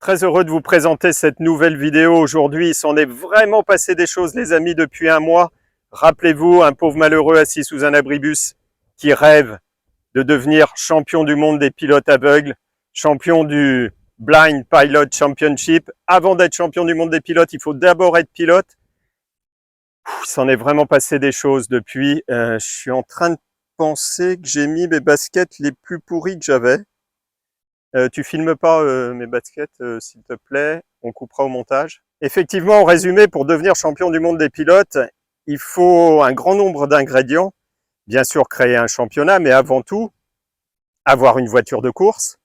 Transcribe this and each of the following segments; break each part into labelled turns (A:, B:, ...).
A: Très heureux de vous présenter cette nouvelle vidéo aujourd'hui. Il s'en est vraiment passé des choses, les amis, depuis un mois. Rappelez-vous, un pauvre malheureux assis sous un abribus qui rêve de devenir champion du monde des pilotes aveugles, champion du Blind Pilot Championship. Avant d'être champion du monde des pilotes, il faut d'abord être pilote. Il s'en est vraiment passé des choses depuis. Je suis en train de penser que j'ai mis mes baskets les plus pourries que j'avais. Tu filmes pas mes baskets, s'il te plaît, on coupera au montage. Effectivement, en résumé, pour devenir champion du monde des pilotes, il faut un grand nombre d'ingrédients. Bien sûr, créer un championnat, mais avant tout, avoir une voiture de course.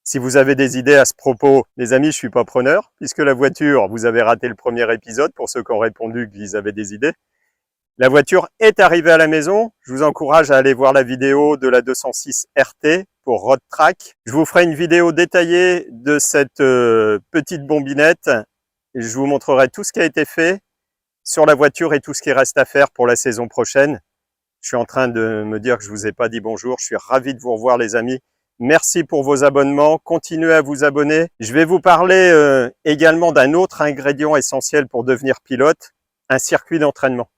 A: Si vous avez des idées à ce propos, les amis, je suis pas preneur, puisque la voiture, vous avez raté le premier épisode, pour ceux qui ont répondu qu'ils avaient des idées. La voiture est arrivée à la maison. Je vous encourage à aller voir la vidéo de la 206 RT pour Road Track. Je vous ferai une vidéo détaillée de cette petite bombinette. Je vous montrerai tout ce qui a été fait sur la voiture et tout ce qui reste à faire pour la saison prochaine. Je suis en train de me dire que je vous ai pas dit bonjour. Je suis ravi de vous revoir, les amis. Merci pour vos abonnements. Continuez à vous abonner. Je vais vous parler également d'un autre ingrédient essentiel pour devenir pilote, un circuit d'entraînement.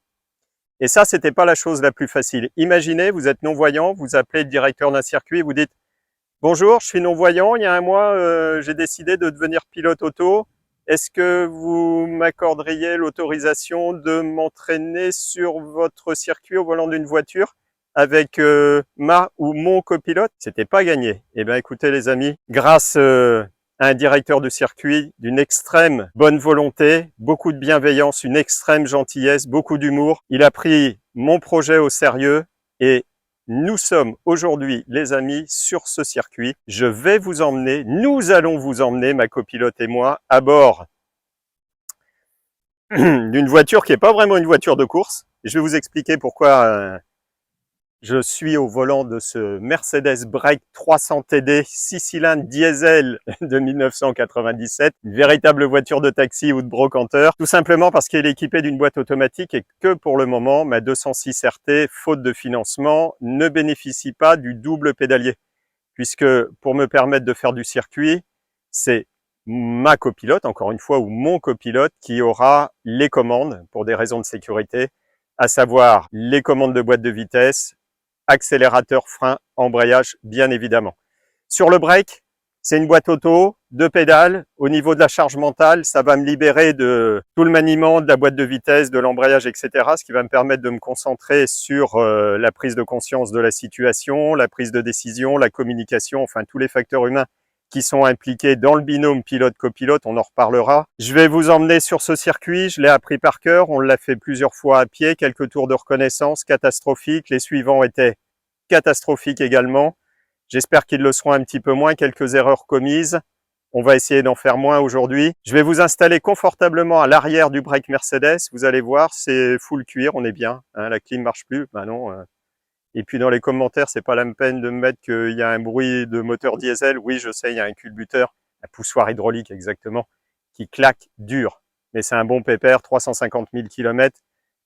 A: Et ça, c'était pas la chose la plus facile. Imaginez, vous êtes non-voyant, vous appelez le directeur d'un circuit, vous dites « Bonjour, je suis non-voyant, il y a un mois, j'ai décidé de devenir pilote auto. Est-ce que vous m'accorderiez l'autorisation de m'entraîner sur votre circuit au volant d'une voiture avec ma ou mon copilote ?» C'était pas gagné. Eh bien, écoutez les amis, grâce un directeur de circuit d'une extrême bonne volonté, beaucoup de bienveillance, une extrême gentillesse, beaucoup d'humour. Il a pris mon projet au sérieux et nous sommes aujourd'hui, les amis, sur ce circuit. Je vais vous emmener, nous allons vous emmener, ma copilote et moi, à bord d'une voiture qui n'est pas vraiment une voiture de course. Je vais vous expliquer pourquoi je suis au volant de ce Mercedes Break 300 TD 6 cylindres diesel de 1997, une véritable voiture de taxi ou de brocanteur, tout simplement parce qu'elle est équipée d'une boîte automatique et que pour le moment, ma 206 RT, faute de financement, ne bénéficie pas du double pédalier. Puisque pour me permettre de faire du circuit, c'est ma copilote, encore une fois, ou mon copilote qui aura les commandes pour des raisons de sécurité, à savoir les commandes de boîte de vitesse, accélérateur, frein, embrayage, bien évidemment. Sur le break, c'est une boîte auto, 2 pédales. Au niveau de la charge mentale, ça va me libérer de tout le maniement de la boîte de vitesse, de l'embrayage, etc. Ce qui va me permettre de me concentrer sur la prise de conscience de la situation, la prise de décision, la communication, enfin tous les facteurs humains qui sont impliqués dans le binôme pilote-copilote, on en reparlera. Je vais vous emmener sur ce circuit, je l'ai appris par cœur, on l'a fait plusieurs fois à pied, quelques tours de reconnaissance catastrophiques, les suivants étaient catastrophiques également. J'espère qu'ils le seront un petit peu moins, quelques erreurs commises. On va essayer d'en faire moins aujourd'hui. Je vais vous installer confortablement à l'arrière du break Mercedes, vous allez voir, c'est full cuir, on est bien, hein, la clim marche plus, ben non. Et puis dans les commentaires, c'est pas la peine de me mettre qu'il y a un bruit de moteur diesel. Oui, je sais, il y a un culbuteur, un poussoir hydraulique exactement, qui claque dur. Mais c'est un bon pépère, 350 000 km.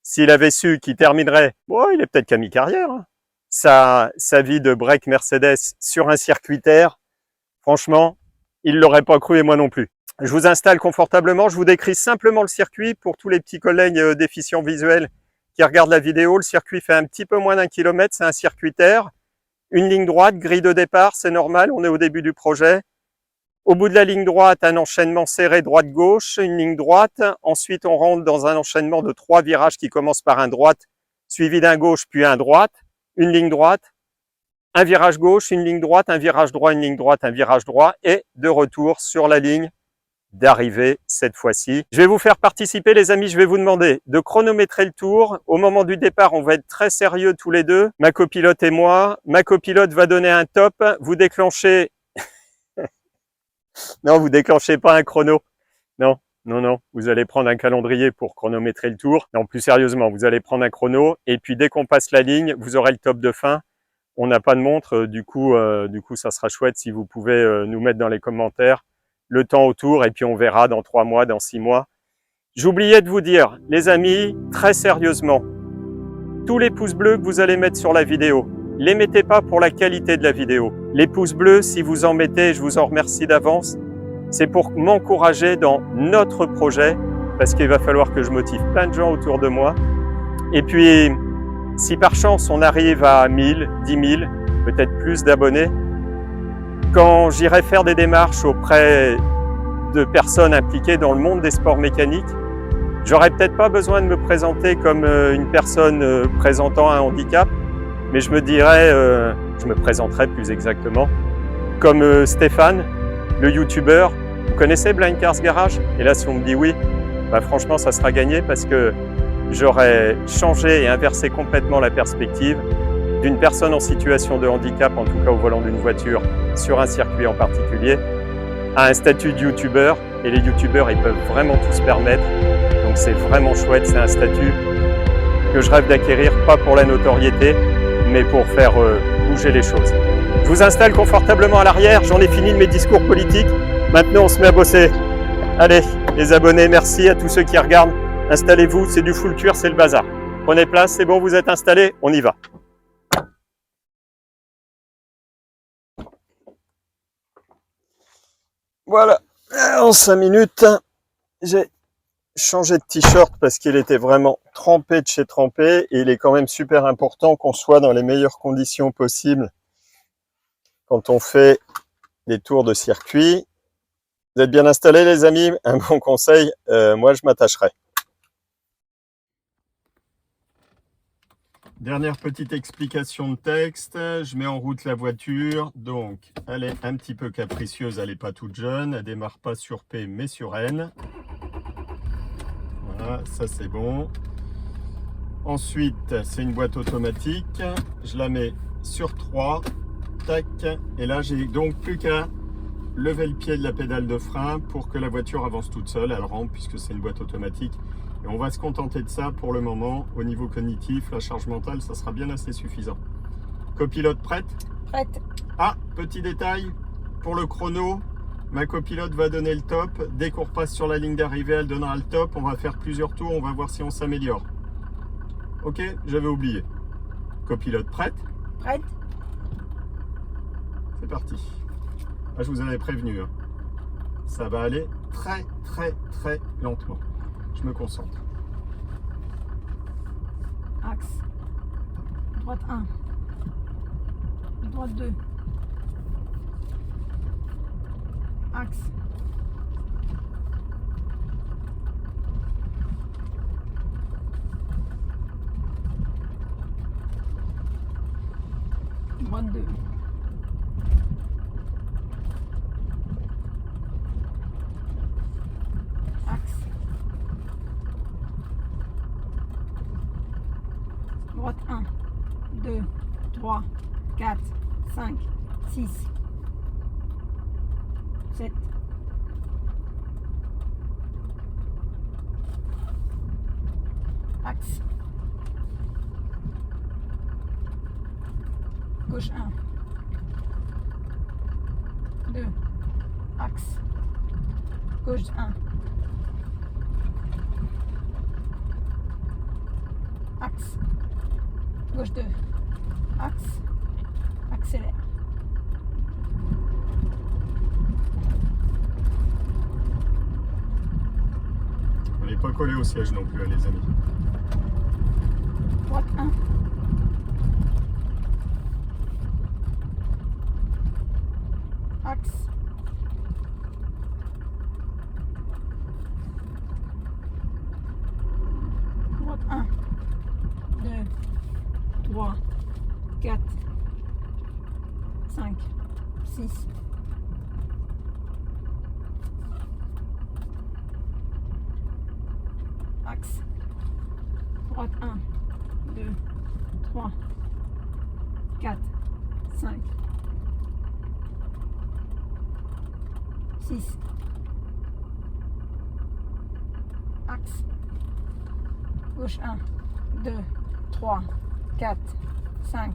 A: S'il avait su qu'il terminerait, bon, il est peut-être qu'à mi-carrière, hein, sa vie de break Mercedes sur un circuit terre, franchement, il l'aurait pas cru et moi non plus. Je vous installe confortablement, je vous décris simplement le circuit pour tous les petits collègues déficients visuels qui regarde la vidéo. Le circuit fait un petit peu moins d'1 kilomètre, c'est un circuit terre, une ligne droite, grille de départ, c'est normal, on est au début du projet. Au bout de la ligne droite, un enchaînement serré droite-gauche, une ligne droite. Ensuite, on rentre dans un enchaînement de 3 virages qui commencent par un droite, suivi d'un gauche, puis un droite, une ligne droite, un virage gauche, une ligne droite, un virage droit, une ligne droite, un virage droit, et de retour sur la ligne d'arrivée cette fois-ci. Je vais vous faire participer, les amis, je vais vous demander de chronométrer le tour. Au moment du départ, on va être très sérieux tous les deux, ma copilote et moi. Ma copilote va donner un top, vous déclenchez... Non, vous déclenchez pas un chrono. Non, non, non, vous allez prendre un calendrier pour chronométrer le tour. Non, plus sérieusement, vous allez prendre un chrono et puis dès qu'on passe la ligne, vous aurez le top de fin. On n'a pas de montre, du coup, ça sera chouette si vous pouvez nous mettre dans les commentaires le temps autour et puis on verra dans 3 mois, dans 6 mois. J'oubliais de vous dire, les amis, très sérieusement, tous les pouces bleus que vous allez mettre sur la vidéo, les mettez pas pour la qualité de la vidéo. Les pouces bleus, si vous en mettez, je vous en remercie d'avance, c'est pour m'encourager dans notre projet, parce qu'il va falloir que je motive plein de gens autour de moi. Et puis, si par chance on arrive à 1000, 10 000, peut-être plus d'abonnés, quand j'irai faire des démarches auprès de personnes impliquées dans le monde des sports mécaniques, j'aurais peut-être pas besoin de me présenter comme une personne présentant un handicap, mais je me présenterai plus exactement comme Stéphane, le youtubeur. Vous connaissez Blind Cars Garage? Et là, si on me dit oui, bah franchement, ça sera gagné parce que j'aurais changé et inversé complètement la perspective d'une personne en situation de handicap, en tout cas au volant d'une voiture, sur un circuit en particulier, à un statut de youtubeur. Et les youtubeurs, ils peuvent vraiment tout se permettre. Donc c'est vraiment chouette, c'est un statut que je rêve d'acquérir, pas pour la notoriété, mais pour faire bouger les choses. Je vous installe confortablement à l'arrière, j'en ai fini de mes discours politiques. Maintenant, on se met à bosser. Allez, les abonnés, merci à tous ceux qui regardent. Installez-vous, c'est du full cuir, c'est le bazar. Prenez place, c'est bon, vous êtes installés, on y va. Voilà, en 5 minutes, j'ai changé de t-shirt parce qu'il était vraiment trempé de chez trempé et il est quand même super important qu'on soit dans les meilleures conditions possibles quand on fait des tours de circuit. Vous êtes bien installés les amis? Un bon conseil, moi je m'attacherai. Dernière petite explication de texte, je mets en route la voiture, donc elle est un petit peu capricieuse, elle n'est pas toute jeune, elle démarre pas sur P mais sur N. Voilà, ça c'est bon. Ensuite, c'est une boîte automatique, je la mets sur 3, tac, et là j'ai donc plus qu'à lever le pied de la pédale de frein pour que la voiture avance toute seule, elle rampe puisque c'est une boîte automatique. Et on va se contenter de ça pour le moment. Au niveau cognitif, la charge mentale, ça sera bien assez suffisant. Copilote prête?
B: Prête.
A: Ah, petit détail, pour le chrono, ma copilote va donner le top. Dès qu'on repasse sur la ligne d'arrivée, elle donnera le top. On va faire plusieurs tours, on va voir si on s'améliore. Ok, j'avais oublié. Copilote prête?
B: Prête.
A: C'est parti. Ah, je vous avais prévenu. Hein. Ça va aller très, très, très lentement. Je me concentre.
B: Axe. Droite 1. Droite 2. Axe. Droite 2. Axe. Droite 1, 2, 3, 4, 5, 6, 7. Axe. Gauche 1. 2. Axe. Gauche 1. Axe. Gauche 2. Axe. Accélère.
A: On n'est pas collé au siège non plus, les amis.
B: Droite 1. Axe. Droite 1. 2, 3, 4, 5, 6. Axe. Droite 1, 2, 3, 4, 5, 6. Axe. Gauche 1, 2, 3, 4, 5.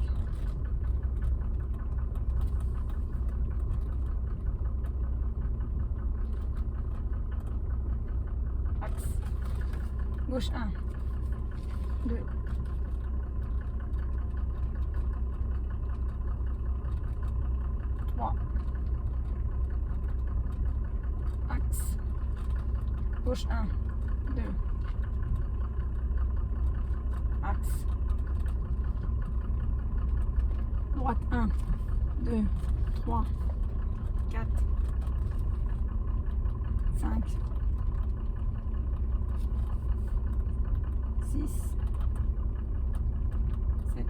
B: Axe. Gauche 1, 2. Gauche 1, 2. Axe. Droite 1, 2, 3, 4, 5, 6, 7,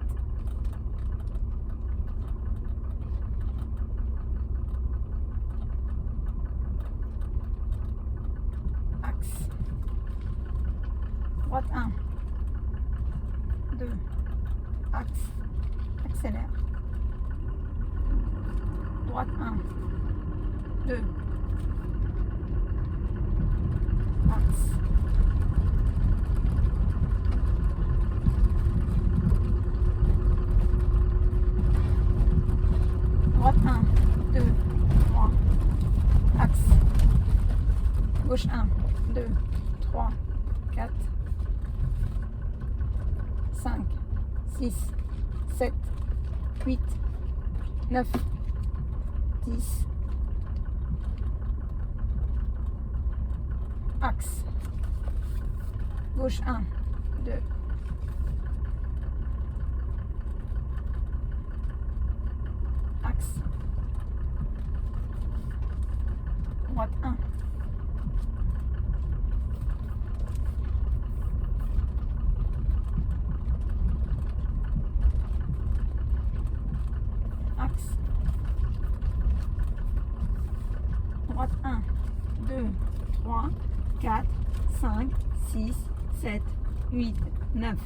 B: axe. Droite 1, 2, axe, accélère. Droite 1, 2, axe. Droite 1, 2, 3, axe. Gauche 1, 2, 3, 4, 5, 6, 7, 8, 9, 10. Axe. Gauche 1, 2. Axe. Droite 1. Axe. Droite 1, 2, 3, 4, 5, 6, 7, 8, 9.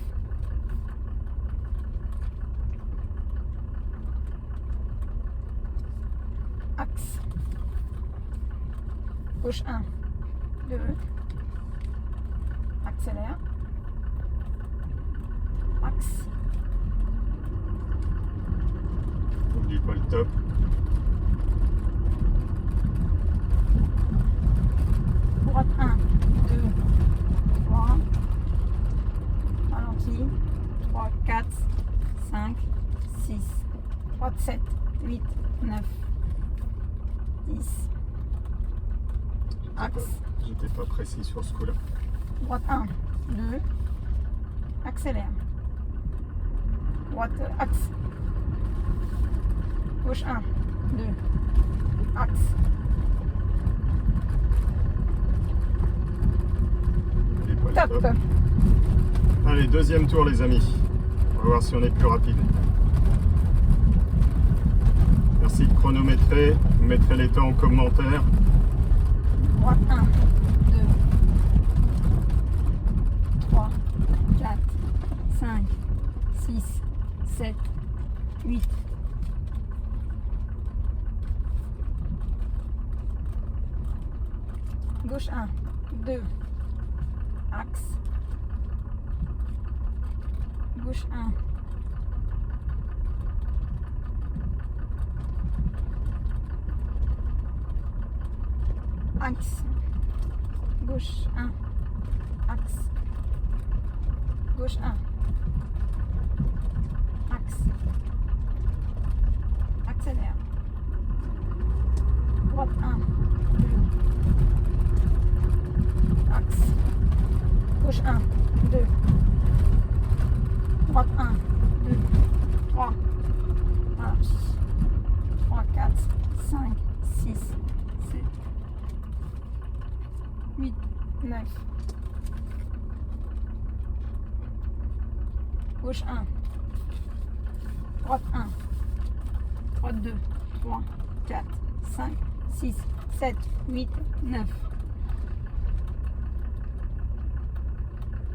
B: Axe. Gauche 1, 2. Accélère. Axe.
A: N'oublie pas le top.
B: Droite 1, 2, 3. Ralenti. 3, 4, 5, 6. Droite 7, 8, 9, 10. Axe.
A: J'étais pas précis sur ce coup-là.
B: Droite 1, 2. Accélère. Droite axe. Gauche 1, 2. Axe.
A: N'oublie pas le
B: Top.
A: top. Allez, deuxième tour les amis. On va voir si on est plus rapide. Merci de chronométrer. Vous mettrez les temps en commentaire.
B: Droite 1, 2, 3, 4, 5, 6, 7, 8. Gauche 1, 2. Axe. Gauche 1. Axe. Gauche 1. Axe. Gauche 1. Axe. Accélère. Droite 1. 2. Axe. Gauche 1. 2. Droite 1. 2. 3. Axe. 3, 4, 5, 6, 7. 8, 9. Gauche 1. Droite 1. Droite 2. 3, 4, 5, 6, 7, 8, 9.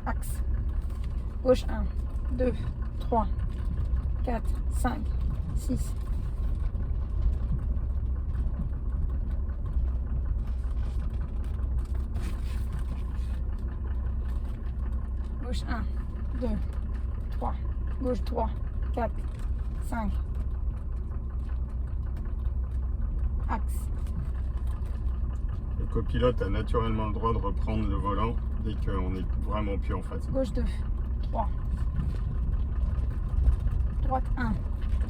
B: Axe. Gauche 1. 2, 3, 4, 5, 6. Gauche 1, 2, 3, gauche 3, 4, 5. Axe.
A: Le copilote a naturellement le droit de reprendre le volant dès qu'on est vraiment plus en face.
B: Gauche 2, 3. Droite 1,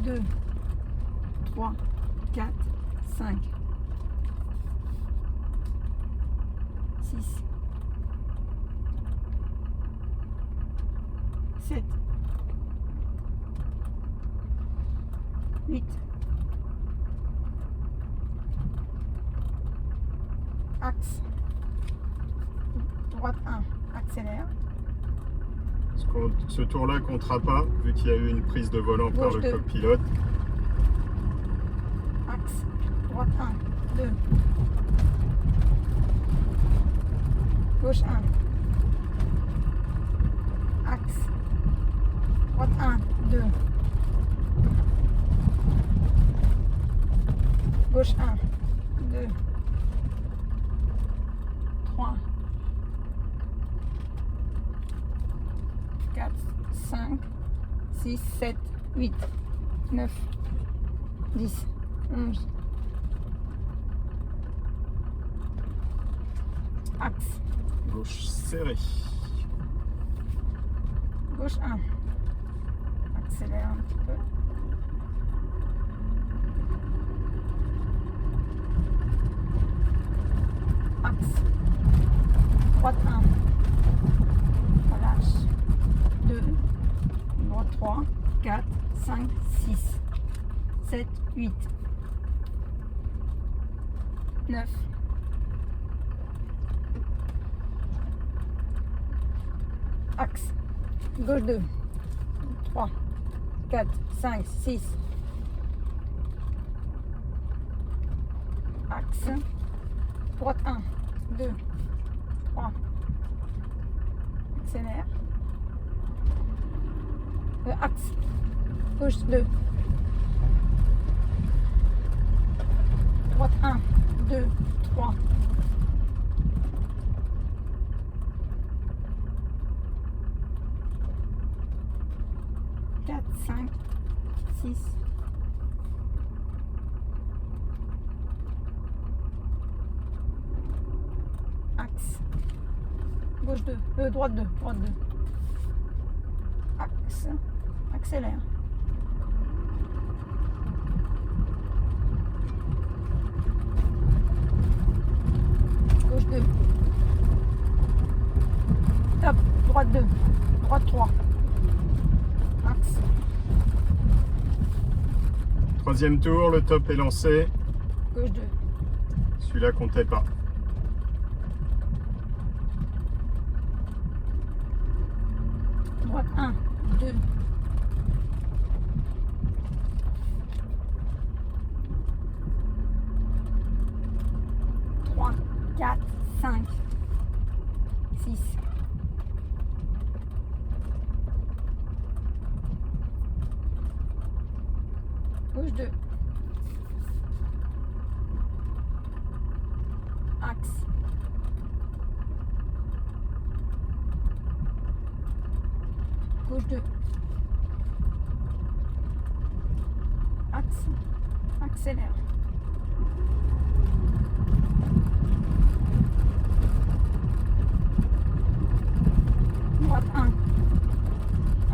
B: 2, 3, 4, 5. 6, 7, 8, axe, droite 1, accélère,
A: Ce tour-là comptera pas, vu qu'il y a eu une prise de volant par
B: Gauche
A: le
B: deux.
A: copilote.
B: axe, droite 1, 2, gauche 1, axe, droite 1, 2, gauche 1, 2, 3, 4, 5, 6, 7, 8, 9, 10, 11. Axe,
A: Gauche serrée.
B: gauche 1. Accélère un petit peu. Axe, droite 1. Relâche. 2, droite 3, 4, 5, 6, 7, 8, 9. Axe, gauche 2, 3, 4, 5, 6. Axe, droite 1, 2, 3. Accélère. Axe, gauche 2. Droite 1, 2, 3. Quatre, 5, 6. Axe. Gauche 2. Droite 2. Droite 2. Axe. Accélère. Gauche 2. Top. Droite 2. Droite 3. Axe.
A: Troisième tour, le top est lancé.
B: Gauche 2.
A: Celui-là comptait pas.
B: Droite 1, 2. Trois, 4, 5, 6. Gauche 2. Axe. Gauche 2. Axe. Accélère. Droite 1.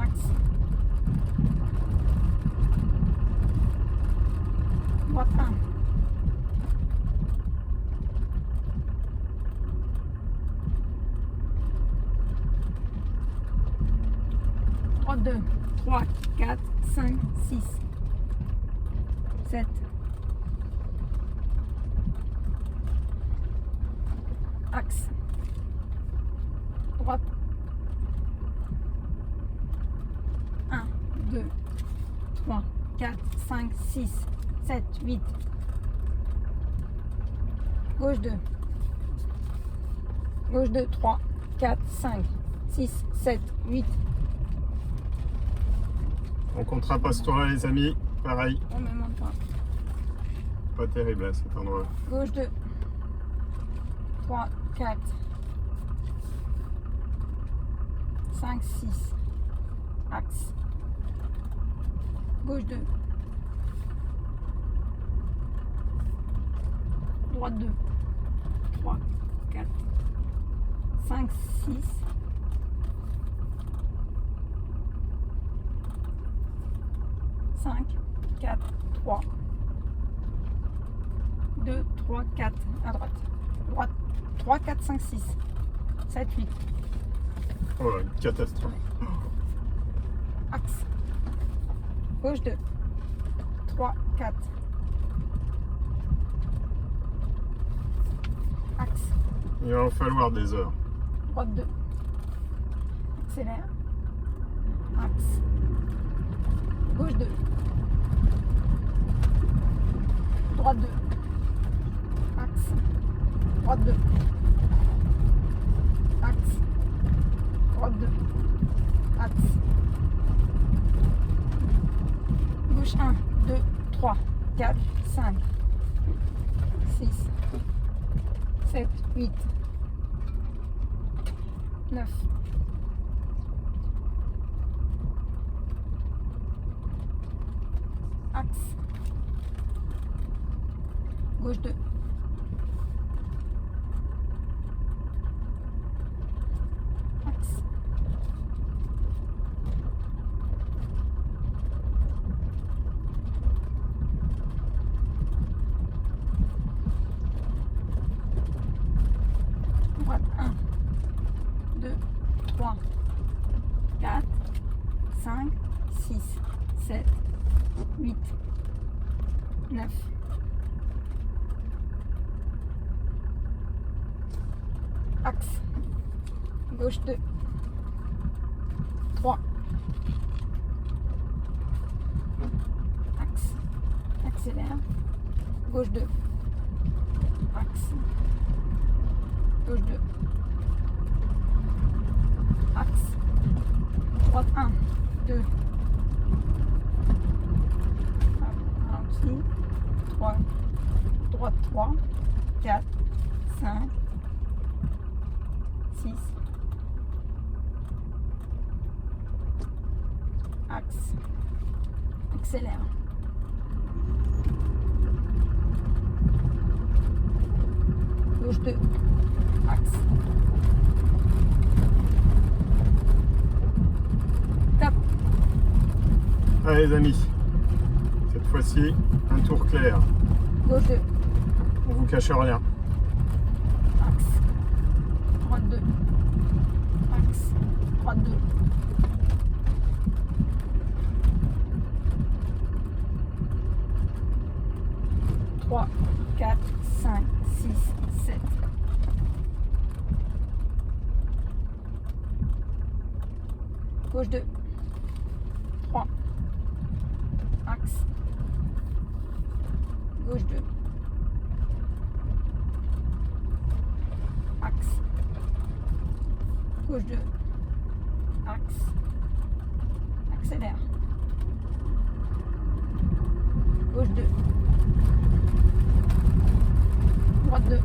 B: Axe. Droite 1. Droite 2. 3, 4, 5, 6, 7. Axe. Droite. 1, 2, 3, 4, 5, 6, 7, 8. Gauche 2. Gauche 2, 3, 4, 5, 6, 7, 8.
A: On comptera pas ce tour-là, les amis. Pareil,
B: On me monte pas.
A: pas terrible à cet endroit.
B: Gauche 2. 3, 4. 5, 6. Axe. Gauche 2. Droite 2. 3, 4. 5, 6. 5, 4, 3. 2, 3, 4. À droite. Droite. 3, 4, 5, 6. 7, 8.
A: Oh, une catastrophe.
B: Axe. Gauche 2. 3, 4. Axe.
A: Il va en falloir des heures.
B: Droite 2. Accélère. Axe. Gauche 2. Droite 2. Axe. Droite 2. Axe. Droite 2. Axe. Gauche 1, 2, 3, 4, 5, 6, 7, 8, 9. Axe. Gauche 2. Axe. Droite 1, 2, 3, 4, 5, 6, 7, 8, 9. Axe. Gauche 2. 3. Axe. Accélère. Gauche 2. Axe. Gauche 2. Axe. Droite 1, 2. Ralenti. 3. Droite 3. 4. 5. 6. Axe. Accélère. Gauche 2. Axe. Top.
A: Allez les amis, cette fois-ci, un tour clair.
B: Gauche 2.
A: On vous cache rien.
B: Axe. Droite 2. Axe. Droite 2. Trois, 4, 5, 6, 7. Gauche 2. 3. Axe. Gauche 2. Axe. Gauche 2. Axe. Accélère. Gauche 2. Droite 2.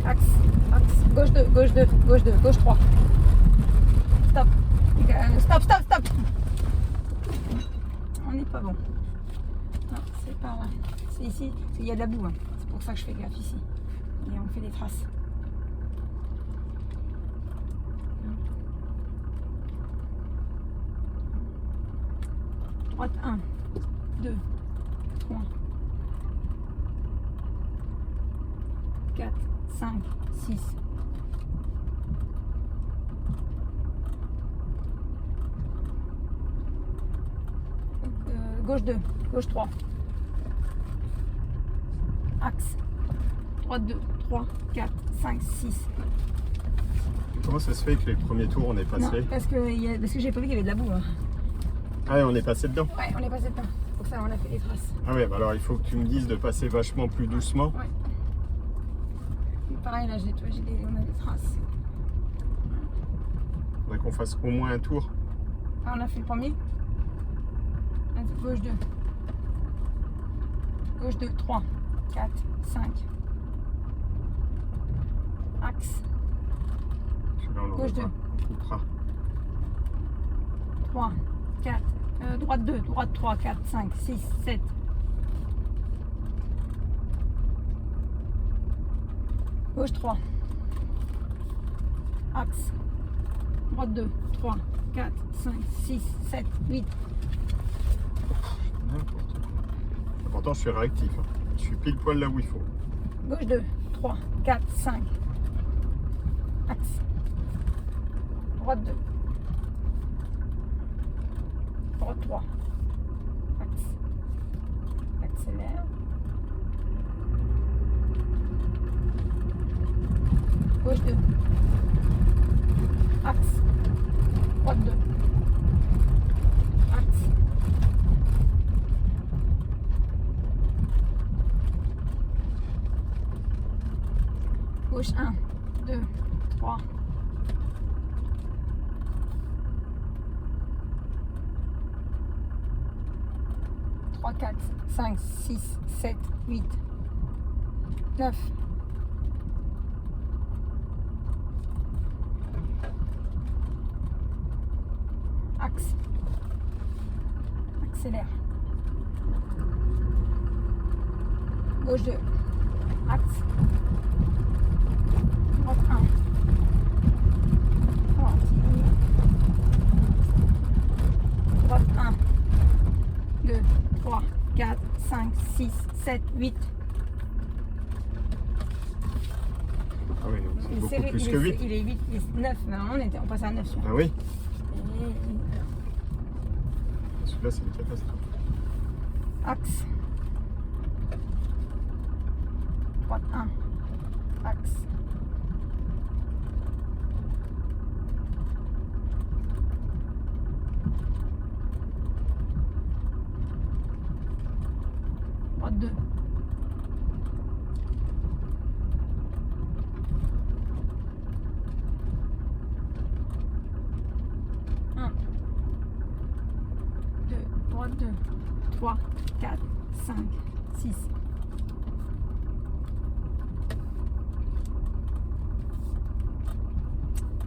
B: Axe. Axe. Gauche 2. Gauche 2. Gauche 2. Gauche 3. Stop. Stop, stop, stop. On n'est pas bon. Non, c'est pas là. C'est ici. Il y a de la boue. Hein. C'est pour ça que je fais gaffe ici. Et on fait des traces. Droite 1, 2, 3, 4, 5, 6. Gauche 2, gauche 3. Axe. Droite 2, 3, 4, 5, 6.
A: Comment ça se fait que les premiers tours on est passé?
B: Non, parce que j'ai pas vu qu'il y avait de la boue. Hein.
A: Ah ouais, on est passé dedans.
B: Ouais, on est passé dedans. Pour ça, on a fait les traces.
A: Ah ouais, bah alors il faut que tu me dises de passer vachement plus doucement.
B: Ouais. Pareil, là, on a des traces.
A: Faudrait qu'on fasse au moins un tour.
B: Ah, on a fait le premier. Gauche 2. Gauche 2, 3, 4, 5. Axe.
A: Celui-là, on
B: Gauche 2.
A: on coupera.
B: 3, 4. Droite 2, droite 3, 4, 5, 6, 7. Gauche 3. Axe. Droite 2, 3, 4, 5, 6, 7, 8.
A: N'importe quoi. Pourtant, je suis réactif. Hein. Je suis pile poil là où il faut.
B: Gauche 2, 3, 4, 5. Axe. Droite 2. droite 3, axe, accélère, gauche 2, axe, droite 2, axe, gauche 1, 2, 3, 3, 4, 5, 6, 7, 8, 9. Axe. Accélère. Gauche 2. Axe. Droite 1. Ralentis. Droite 1. 2, 3, 4, 5, 6, 7, 8.
A: Ah oui, donc c'est
B: Il est
A: beaucoup
B: serré,
A: plus
B: il
A: que
B: est-
A: 8.
B: Il est 8, il est 9. Maintenant, on passe à 9 sur.
A: Ah oui,
B: Et-
A: celui-là c'est une catastrophe.
B: Axe. Droite 1. Axe. Droite 2. Droite 2, 3, 4, 5, 6.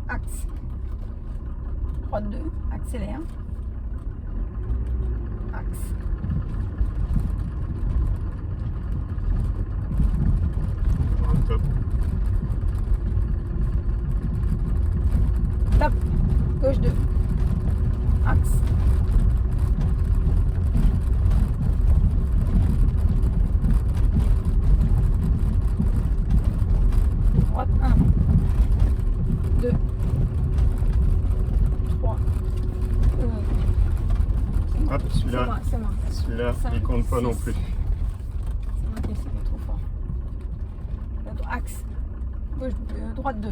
B: Axe. Droite 2, accélère. Axe.
A: Top.
B: Top. Gauche 2. Axe. Droite 1, 2, 3.
A: Hop, celui-là,
B: C'est moi.
A: celui-là,
B: Cinq,
A: il compte pas non
B: six.
A: plus.
B: C'est moi qui ai fait trop fort. Axe. Gauche, droite 2.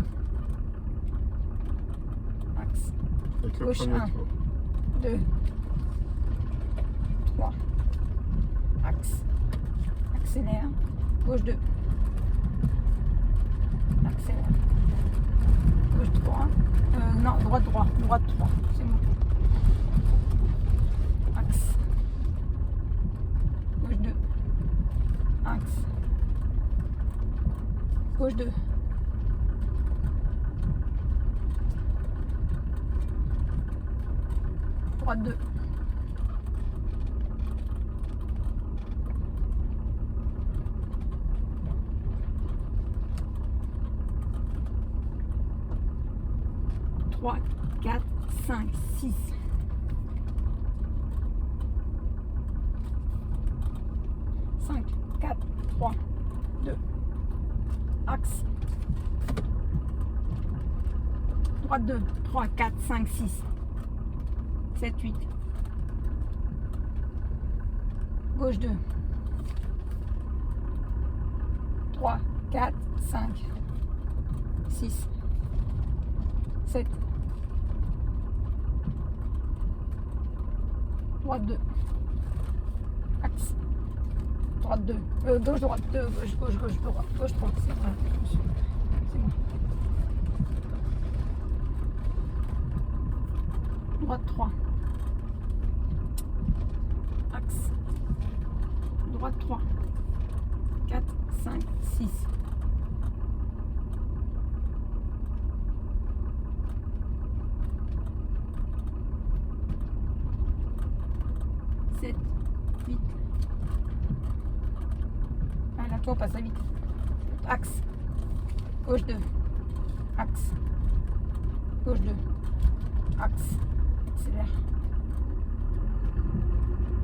B: Axe.
A: Et que le
B: Gauche
A: premier
B: 1.
A: tour.
B: 2, 3. Axe. Accélère. Gauche 2. Accélère. Gauche 3. Non, droite 3. Droite 3. C'est bon. Axe. Gauche 2. Axe. Gauche 2. Droite 2. Trois, 4, 5, 6. Cinq, 4, 3, 2. Axe. Droite 2, 3, 4, 5, 6. 7, 8. Gauche 2. 3, 4, 5, 6, 7. Droite 2. Axe. Droite 2. Gauche, droite 2. Gauche, droite. Gauche 3. C'est vrai. C'est bon. Droite 3. Axe. Droite 3. 4, 5, 6. 7, 8. Ah, là, toi, on passe à 8. Axe. Gauche 2. Axe. Gauche 2. Axe. Accélère.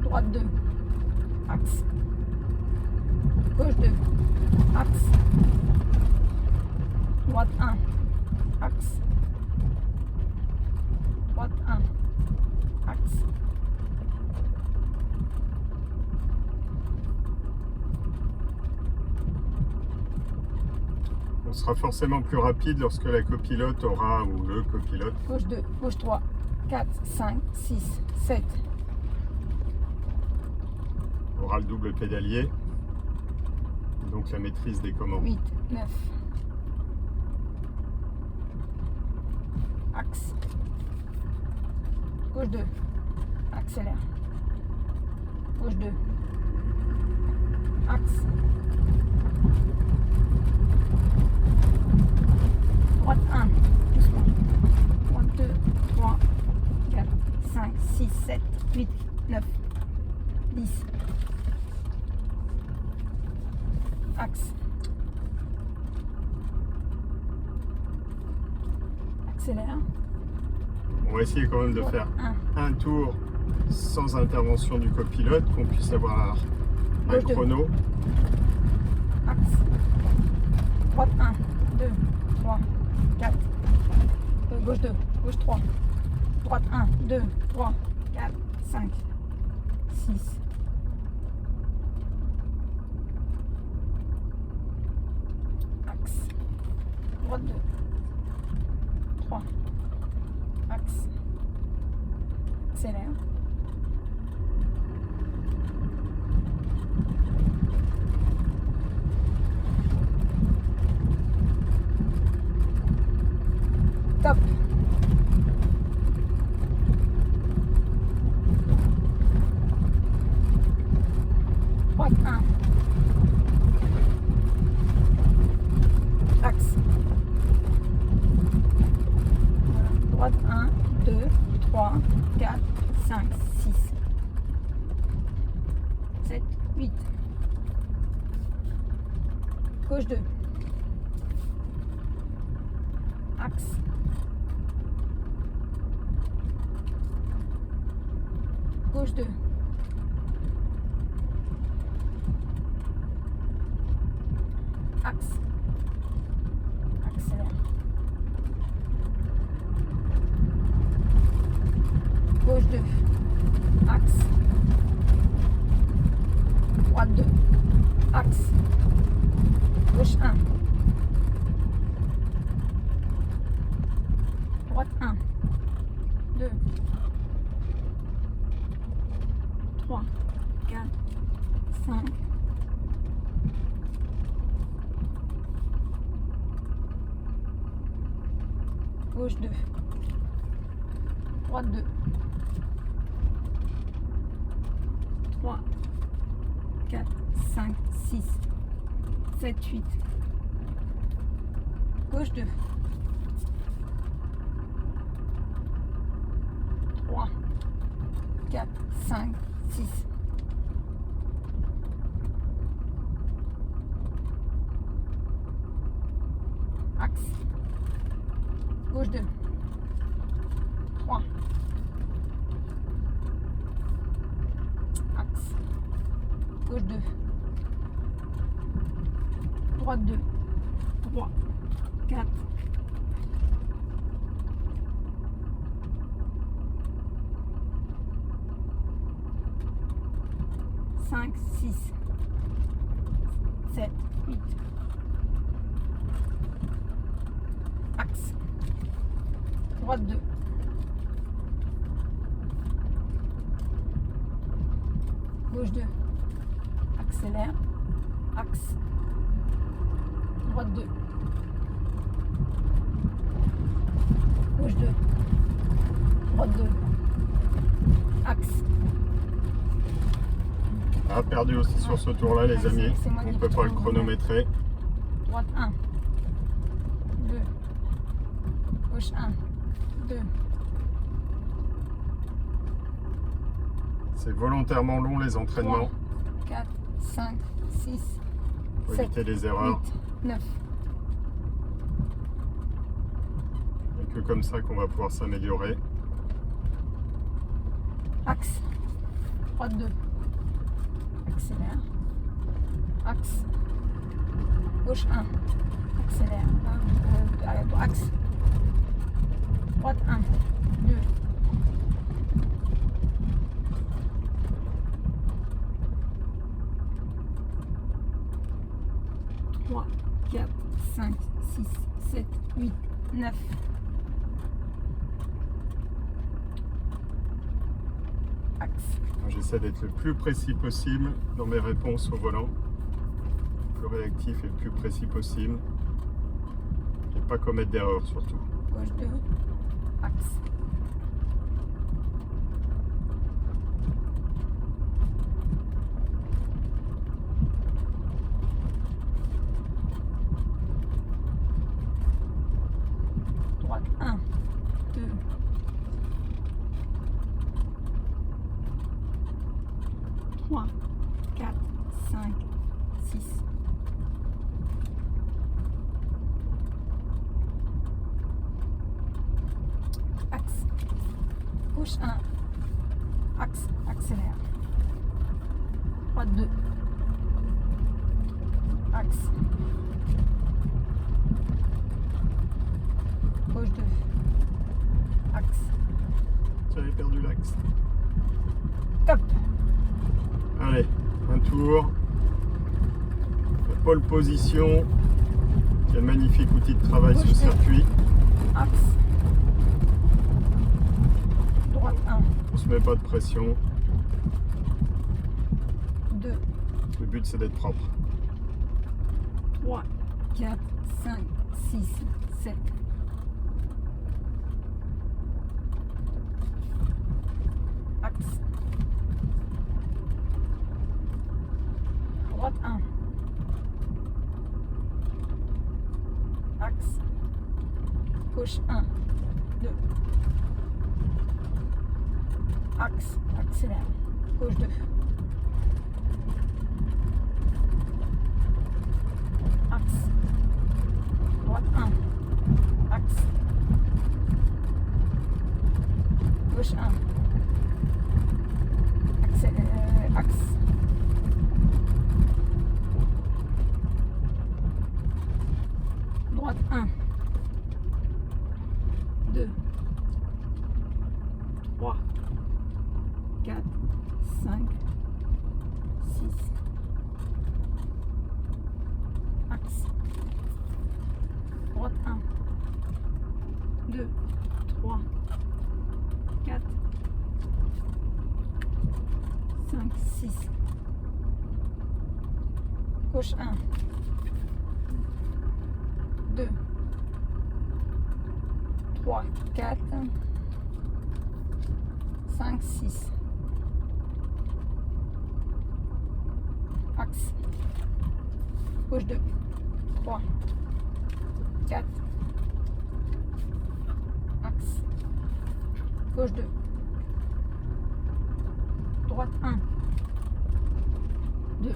B: Droite 2. Axe. Gauche 2. Axe. Droite 1. Axe. Droite 1. Axe.
A: sera forcément plus rapide lorsque la copilote aura, ou le copilote,
B: Gauche 2, gauche 3, 4, 5, 6, 7,
A: aura le double pédalier. Et donc la maîtrise des commandes.
B: 8, 9. Axe. Gauche 2. Accélère. Gauche 2. Axe. Droite 1. Doucement. Droite 2, 3, 4, 5, 6, 7, 8, 9, 10. Axe. Accélère.
A: On va essayer quand même de faire un tour sans intervention du copilote, qu'on puisse avoir un
B: Gauche 2.
A: chrono.
B: Axe. Droite 1, 2, 3, 4. Gauche 2, gauche 3. Droite 1, 2, 3, 4, 5, 6. Axe. Droite 2. 3. Axe. Accélère. Top. Droite 1. Axe. Droite 1, 2, 3, 4, 5, 6, 7, 8. Gauche 2. Axe. Gauche 2. Axe. Accélère. Gauche 2. Axe. Droite 2. Axe. Gauche 1. Droite 1. 2. 3. 4. 5. Gauche 2. Droite 2. 3, 4, 5, 6, 7, 8. Gauche 2. 3, 4, 5, 6. Axe. Gauche 2. 3. Axe. Gauche 2. Droite 2. 3. 4. Cinq, 6, 7, 8. Axe. Droite 2. Gauche 2. Accélère. Axe. Droite 2. Gauche 2. Droite 2. Axe.
A: A perdu aussi sur ce tour-là, les amis. On ne peut pas le chronométrer.
B: Droite 1. 2. Gauche 1. 2.
A: C'est volontairement long, les entraînements.
B: 4, 5, 6,
A: Pour
B: 7,
A: éviter les erreurs.
B: 8, 9.
A: Et que comme ça qu'on va pouvoir s'améliorer.
B: Axe. Droite 2. Accélère. Axe. Gauche 1. Accélère. Axe. Droite 1. 2. 3, 4, 5, 6, 7, 8, 9. Axe.
A: J'essaie d'être le plus précis possible dans mes réponses au volant. Le plus réactif et le plus précis possible. Et pas commettre d'erreur surtout.
B: Gauche 2. Axe. Droite 1, 2. 3, 4, 5, 6. Axe. Gauche 1. Axe. Accélère. Droite 2. Axe. Gauche 2. Axe.
A: J'avais perdu l'axe.
B: Top.
A: Allez, un tour. La pole position. Quel magnifique outil de travail sur le circuit.
B: Axe. Droite 1.
A: On se met pas de pression.
B: 2,
A: Le but c'est d'être propre.
B: 3, 4, 5, 6, 7. Axe. Droite 1. Axe. Gauche 1, 2. Axe. Accélère. Gauche 2. Axe. Droite 1. Axe. Gauche 1. Axe. Droite 1. 2. 3. 4. 5. 6. Axe. Droite 1. 2. 3. 4. 5, 6. Gauche 1. 2. 3, 4. 5, 6. Axe. Gauche 2. 3. 4. Axe. Gauche 2. Droite 1. 2.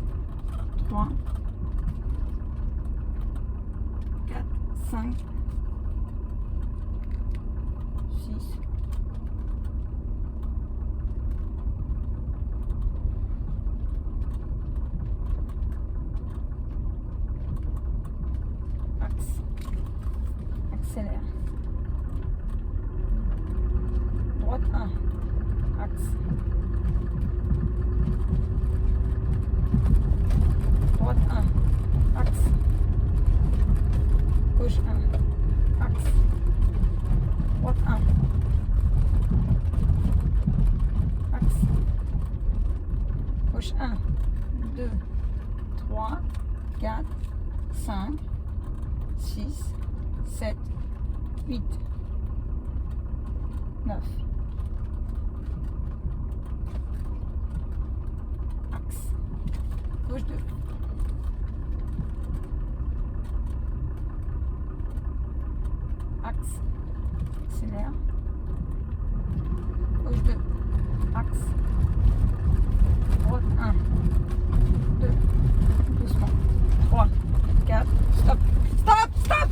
B: 3. 4. 5. 6. Axe. Accélère. Droite 1. Axe. Droite 1. Axe. Gauche 1. Axe. Droite 1. Axe. Gauche 1. 2. 3. 4. 5. 6. 7. 8. 9. Axe. Gauche 2. Axe. Accélère. Gauche 2. Axe. Droite 1. 2. Doucement. 3. 4. Stop. Stop. Stop.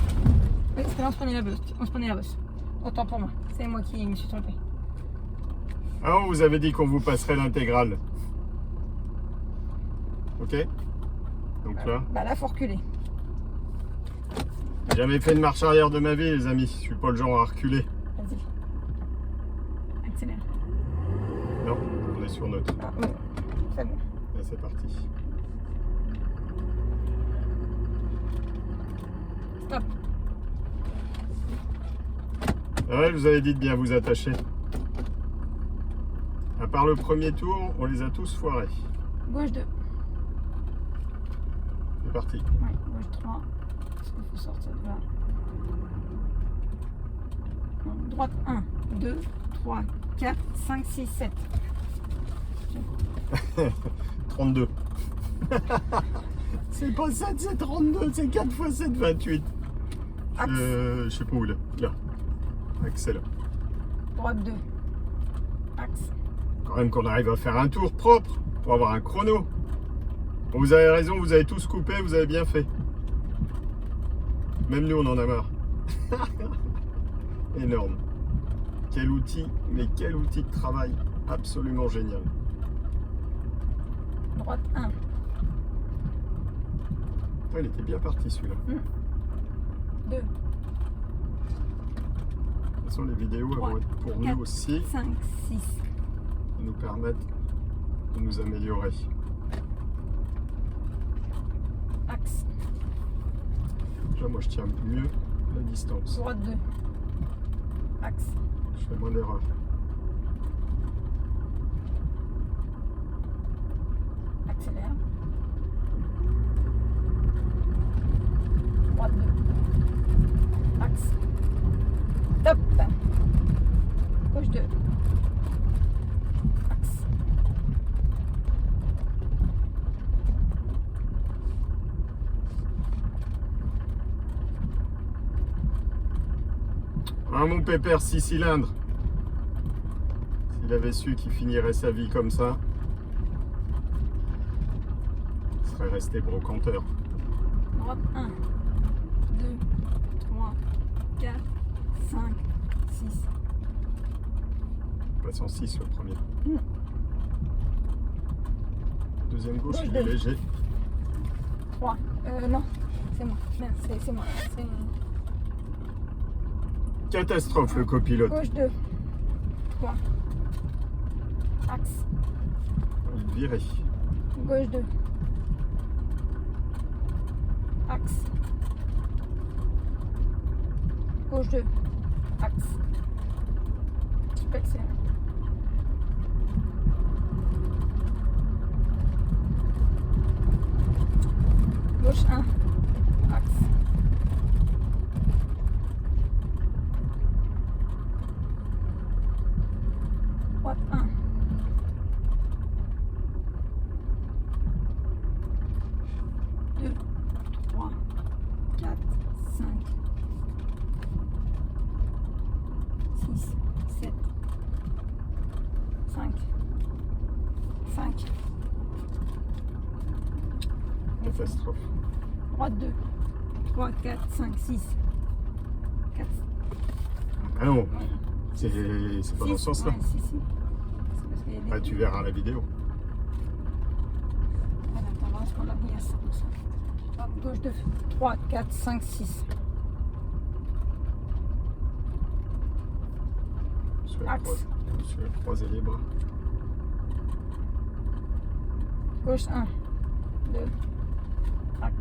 B: Oui, parce que là on se prenait la bosse. On se prenait la bosse. Autant pour moi. C'est moi qui me suis trompée.
A: Ah, on vous avait dit qu'on vous passerait l'intégrale. Ok? Donc là,
B: Bah là, faut reculer.
A: j'ai jamais fait de marche arrière de ma vie, les amis. Je suis pas le genre à reculer.
B: Vas-y. Accélère.
A: Non, on est sur notre.
B: Ah, ouais. C'est bon.
A: Là, c'est parti.
B: Stop.
A: Ouais, je vous avais dit de bien vous attacher. À part le premier tour, on les a tous foirés.
B: Gauche 2.
A: C'est parti.
B: Ouais, gauche 3. Parce qu'il faut sortir de là. Non, droite 1, 2, 3, 4, 5, 6, 7.
A: 32. C'est pas 7, c'est 32, c'est 4 x 7, 28.
B: Axe.
A: Je sais pas où là. Là. Excellent.
B: Droite 2. Axe.
A: Quand même qu'on arrive à faire un tour propre pour avoir un chrono. Bon, vous avez raison, vous avez tous coupé, vous avez bien fait. Même nous, on en a marre. Énorme. Quel outil, mais quel outil de travail absolument génial.
B: Droite 1.
A: Ouais, il était bien parti celui-là.
B: 2,
A: De toute façon, les vidéos elles vont être pour
B: 4,
A: nous aussi,
B: 5, 6.
A: nous permettre de nous améliorer.
B: Axe.
A: Là, moi, je tiens mieux la distance.
B: Droite 2. Axe.
A: Je fais moins d'erreurs.
B: Accélère. Droite 2. Axe. Top. Gauche 2. Axe.
A: Ah, mon pépère 6 cylindres. S'il avait su qu'il finirait sa vie comme ça, il serait resté brocanteur.
B: Droite 1, 2, 3, 4, 5, 6.
A: Passe en 6 le premier. Deuxième gauche,
B: Gauche
A: il est
B: deux.
A: léger.
B: 3. Non, c'est moi. Merde, c'est moi. C'est
A: Catastrophe le copilote.
B: gauche 2. 3. Axe.
A: Il virait.
B: Gauche 2. Axe. Gauche 2. Axe. Je peux accélérer. Gauche 1. Axe. Droite 1. Deux, 3, 4, 5, 6, 7, 5, 5.
A: Catastrophe.
B: Droite 2, 3, 4, 5, 6, 4,
A: Ah non, c'est pas dans ce
B: 6.
A: sens-là.
B: Ouais, si, si. C'est parce qu'il y a des...
A: Ah, tu verras la vidéo.
B: Voilà, attends, on va se prendre la bouillasse pour ça. Hop, gauche 2, 3, 4, 5, 6. Axe.
A: Je vais croiser les bras.
B: Gauche 1, 2, axe.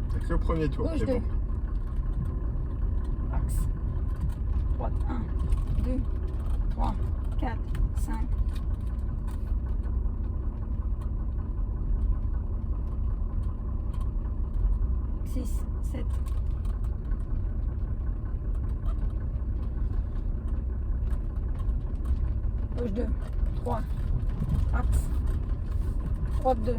A: C'est que le premier tour
B: Gauche
A: qui est
B: 2.
A: bon.
B: Axe. Droite 1, 2, 3, 4, 5. Six, 7. Gauche 2, 3. Axe. Droite 2.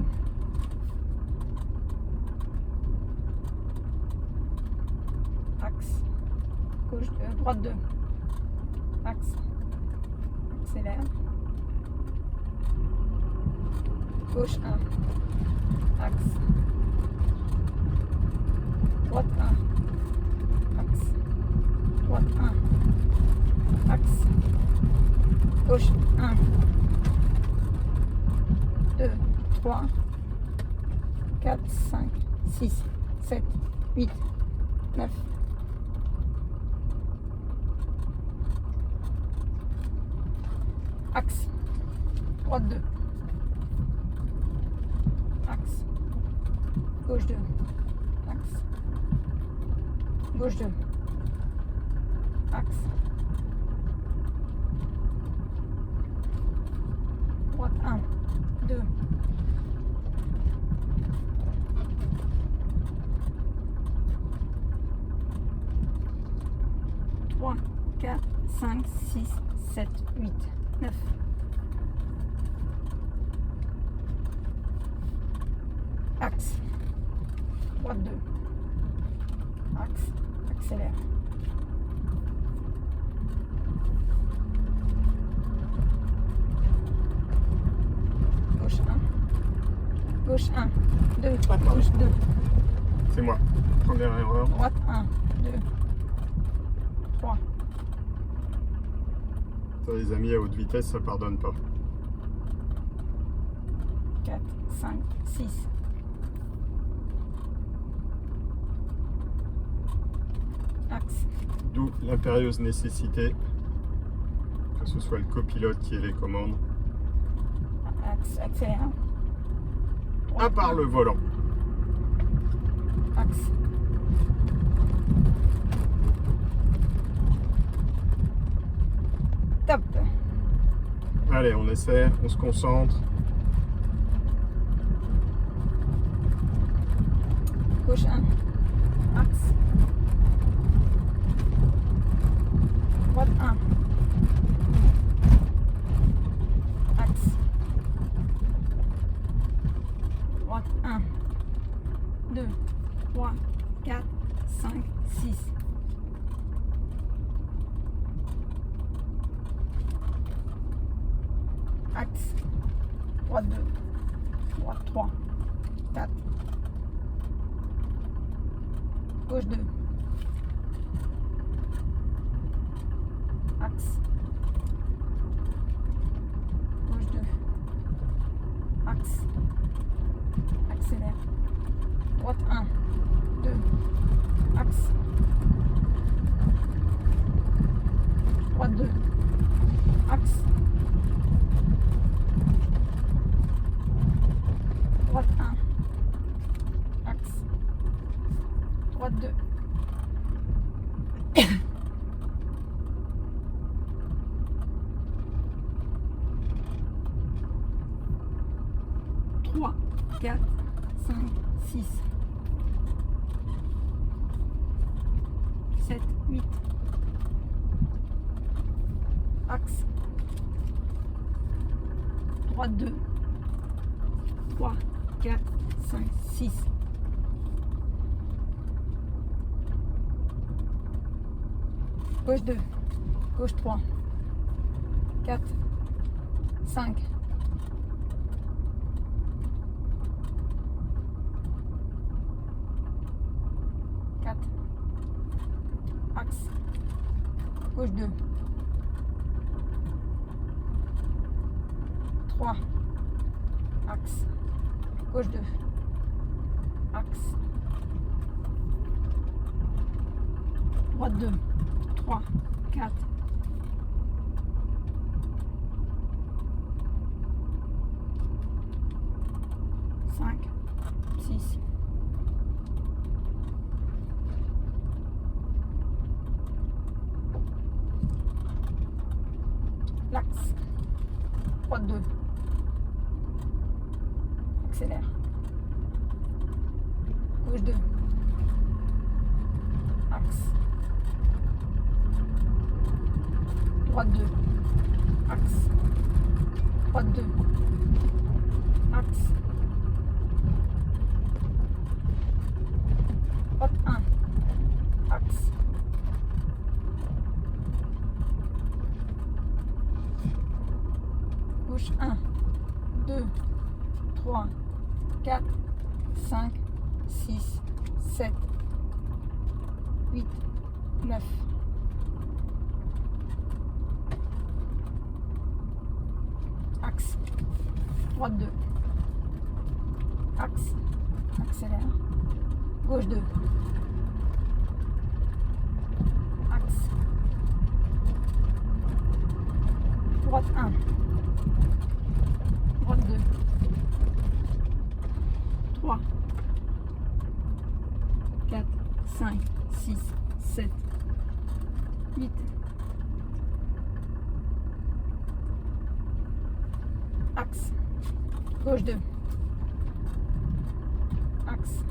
B: Axe. Gauche, droite 2. Axe. Accélère. Gauche 1. Axe. Droite 1. Axe. Droite 1. Axe. Gauche 1. 2, 3, 4, 5, 6, 7, 8, 9. Axe. Droite 2. Axe. Gauche 2. Axe. Gauche 2. Axe. Droite 1, 2. Trois, 4, 5, 6, 7, 8, 9. Axe. Droite 2. Axe. Accélère. Gauche 1. Gauche 1. 2. Gauche 2.
A: C'est moi. Première erreur.
B: Droite 1. 2. 3.
A: Ça, les amis, à haute vitesse, ça pardonne pas.
B: 4, 5, 6. Axe.
A: D'où l'impérieuse nécessité que ce soit le copilote qui ait les commandes.
B: Axe. Accélère.
A: À part le volant.
B: Axe. Top.
A: Allez, on essaie, on se concentre.
B: Gauche 1. Axe. Droite 1. Axe. Droite 1. 2, 3, 4, 5, 6. Axe. Droite 2. Droite 3. 4. Gauche 2. Axe. Gauche 2. Axe. Accélère. Droite 1. 2. Axe. Droite 2. Axe. Droite 1. Axe. Droite 2. Trois, 4, 5, 6, 7, 8. Axe. Droite 2. 3, 4, 5, 6. Gauche 2. Gauche 3. 4, 5. Axe. Gauche 2. 3. Axe. Gauche 2. Axe. Droite 2. 3, 4. Cinq, 6. L'axe. Droite 2. Accélère. Gauche 2. Axe. Droite 2. Axe. Droite 2. Axe. Droite 1. Axe. Gauche 1, 2, 3, 4, 5, 6, 7, 8, 9. Axe. Droite 2. Axe. Accélère. Gauche 2. Axe. Droite 1. Droite 2. 3. 4, 5, 6, Gauche 2. Axe.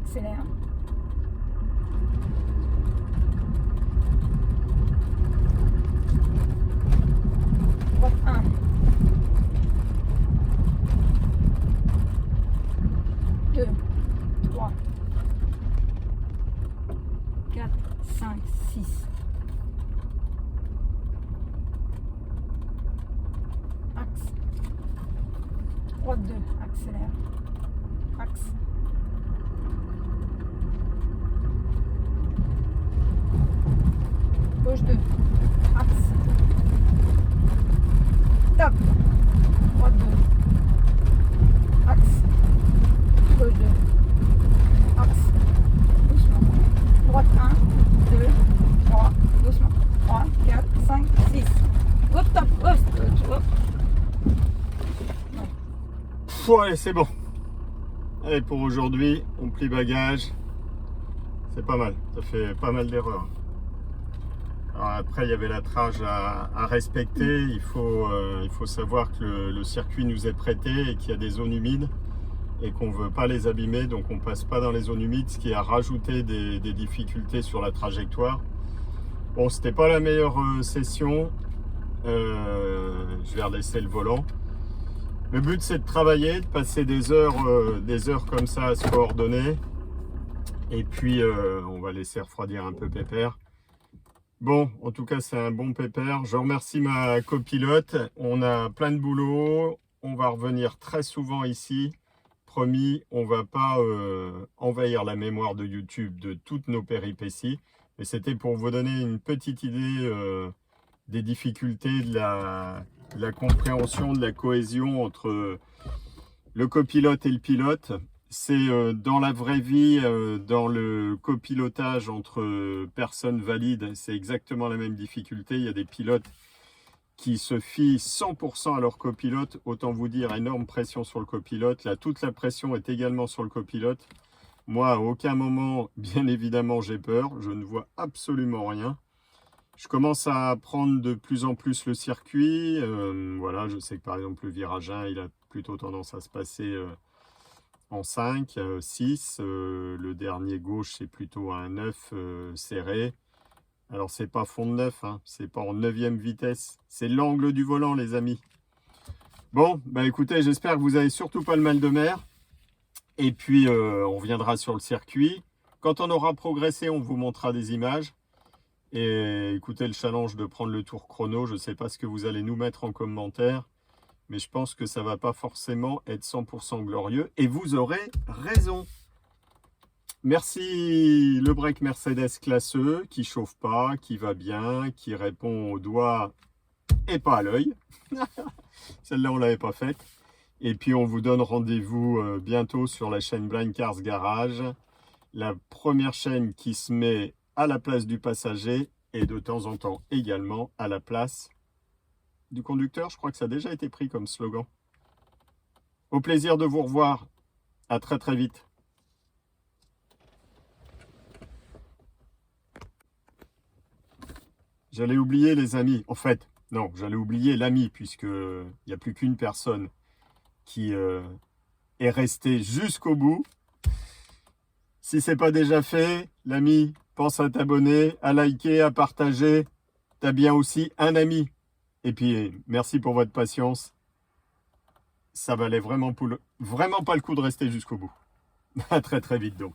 B: Accélère. Droite 1. 2, 3, 4, 5, 6. Axe. Droite 2, accélère. Axe. Gauche 2, axe. Top. Droite 2, axe. Gauche 2, axe. Doucement. Droite 1, 2, 3, doucement. 3, 4, 5, 6. Hop, top, hop.
A: Allez, c'est bon. Allez, pour aujourd'hui, on plie bagage. C'est pas mal. Ça fait pas mal d'erreurs. Alors après, il y avait la trage à respecter. Il faut savoir que le circuit nous est prêté et qu'il y a des zones humides et qu'on ne veut pas les abîmer. Donc, on ne passe pas dans les zones humides, ce qui a rajouté des difficultés sur la trajectoire. Bon, c'était pas la meilleure session. Je vais redesser le volant. Le but, c'est de travailler, de passer des heures comme ça à se coordonner. Et puis, on va laisser refroidir un peu Pépère. Bon, en tout cas, c'est un bon Pépère. Je remercie ma copilote. On a plein de boulot. On va revenir très souvent ici. Promis, on ne va pas envahir la mémoire de YouTube de toutes nos péripéties. Mais c'était pour vous donner une petite idée des difficultés de la compréhension, de la cohésion entre le copilote et le pilote. C'est dans la vraie vie, dans le copilotage entre personnes valides, c'est exactement la même difficulté. Il y a des pilotes qui se fient 100% à leur copilote. Autant vous dire, énorme pression sur le copilote. Là, toute la pression est également sur le copilote. Moi, à aucun moment, bien évidemment, j'ai peur. Je ne vois absolument rien. Je commence à apprendre de plus en plus le circuit. Voilà, je sais que par exemple, le virage 1, il a plutôt tendance à se passer en 5, 6. Le dernier gauche, c'est plutôt un 9 serré. Alors, c'est pas fond de 9, hein, c'est pas en 9e vitesse. C'est l'angle du volant, les amis. Bon, bah écoutez, j'espère que vous n'avez surtout pas le mal de mer. Et puis, on reviendra sur le circuit. Quand on aura progressé, on vous montrera des images. Et écoutez le challenge de prendre le tour chrono. Je ne sais pas ce que vous allez nous mettre en commentaire. Mais je pense que ça ne va pas forcément être 100% glorieux. Et vous aurez raison. Merci le break Mercedes classe E, qui ne chauffe pas, qui va bien, qui répond au doigt et pas à l'œil. Celle-là, on ne l'avait pas faite. Et puis, on vous donne rendez-vous bientôt sur la chaîne Blind Cars Garage. La première chaîne qui se met à la place du passager et de temps en temps également à la place du conducteur. Je crois que ça a déjà été pris comme slogan. Au plaisir de vous revoir. À très très vite. J'allais oublier les amis. En fait, non, j'allais oublier l'ami puisqu'il n'y a plus qu'une personne qui est restée jusqu'au bout. Si ce n'est pas déjà fait, l'ami, pense à t'abonner, à liker, à partager. Tu as bien aussi un ami. Et puis, merci pour votre patience. Ça valait vraiment pas le coup de rester jusqu'au bout. À très très vite donc.